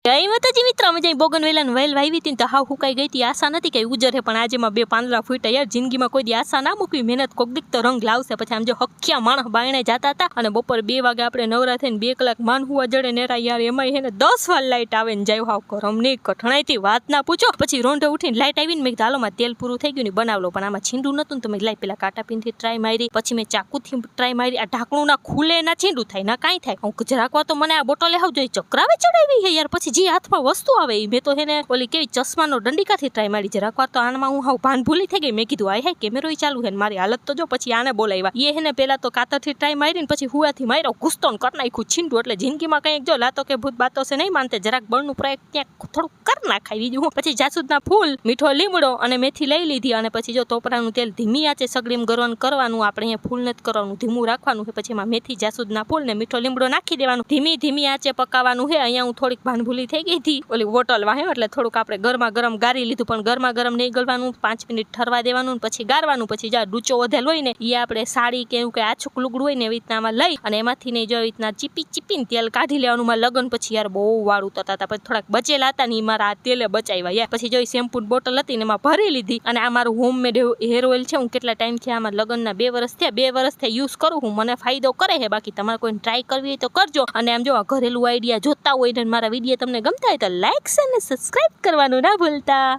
જય માતાજી મિત્ર, અમે જઈ બોગનવેલાનું વેલ વાવી હતી તો હાવ હુકાઈ ગઈ હતી. આશા નથી કે ઉજર છે, પણ આજે માં બે પાંદડા ફૂટ્યા. યાર જિંદગીમાં કોઈ દી આશા ના મૂકવી, મહેનત કોક દીક તો રંગ લાવશે. પછી આમ જો હખ્યા માણસ બાયણે જતા હતા અને બપોર 2 વાગે આપણે નવરા થઈને 2 કલાક માન હુવા જડે નેરા. યાર એમાં હે ને 10 વાર લાઈટ આવે ને જાય હાવ ગરમ નહીં કઠણાઈથી વાત ના પૂછો. પછી રોંઢે ઉઠીને લાઈટ આવીને મેં કીધું હાલોમાં તેલ પૂરું થઈ ગયું ને બનાવ લો, પણ આમાં છીંડું નતું ને તો મેં લાઈ પેલા કાંટા પિનથી ટ્રાય મારી, પછી મેં ચાકુથી ટ્રાય મારી. આ ઢાંકણું ના ખુલે ના છીંડું થાય ના કાંઈ થાય. હું જરાકવા તો મને આ બોટલ હાવ જોઈ ચક્રાવે ચડાવી હે યાર. પછી જે હાથમાં વસ્તુ આવે મેં તો હેને ઓલી કેવી ચશ્માનો દંડિકાથી ટ્રાય મારી. જરાકવાર તો આનમાં હું હાવ ભાન ભૂલી થઈ ગઈ. મેં કીધું આય હાય કેમેરો ચાલુ હે ને મારી હાલત તો જો. પછી આને બોલાવ્યા. એ હેને પેલા તો કાતરથી ટ્રાય મારી ને પછી હુવાથી માર્યો ગુસ્તો ને કર નાખ્યું છીંડું. એટલે જિંદગીમાં કંઈક જો લાતો કે ભૂત બાતો છે નહીં માનતે, જરાક બળનું પ્રયોગ ત્યાં થોડુંક કર નાખાય બીજું હું. પછી જાસૂદના ફૂલ, મીઠો લીમડો અને મેથી લઈ લીધી અને પછી જો ટોપરાનું તેલ ધીમી આંચે સગડીમ ગરમ કરવાનું. આપણે અહીંયા ફૂલ નથી કરવાનું, ધીમું રાખવાનું છે. પછી એમાં મેથી, જાસૂદના ફૂલ ને મીઠો લીમડો નાખી દેવાનું, ધીમી આંચે પકાવવાનું છે. અહીંયા હું થોડીક ભાન ભૂલી થઈ ગઈ હતી ઓલી બોટલ વાહે, એટલે થોડુંક આપણે ગરમા ગરમ ગારી લીધું, પણ ગરમા ગરમ નહીં ગળવાનું, 5 મિનિટ ઠરવા દેવાનું પછી ગારવાનું. પછી જ્યાં ડૂચો વધેલ હોય ને એ આપણે સાડી કે એવું કે આછુક લુગડું હોય ને એવી રીતના આમાં લઈ અને એમાંથી ને જો એવી રીતના ચીપીને તેલ કાઢી લેવાનું. માં લગન પછી યાર બહુ વાળું થતા હતા, પછી થોડાક બચેલા હતા ને એ મારા આ તેલે બચાવ્યા યાર. પછી જો શેમ્પુ બોટલ હતી ને એમાં ભરી લીધી. અને આ મારું હોમમેડ હેર ઓઇલ છે. હું કેટલા ટાઈમથી આમાં લગનના 2 વર્ષથી યુઝ કરું હું, મને ફાયદો કરે છે. બાકી તમારે કોઈને ટ્રાય કરવી હોય તો કરજો. અને આમ જો આ ઘરેલું આઈડિયા જોતા હોય ને મારા વિડીયો તમને ગમતા હોય તો લાઈક અને સબસ્ક્રાઇબ કરવાનું ના ભૂલતા.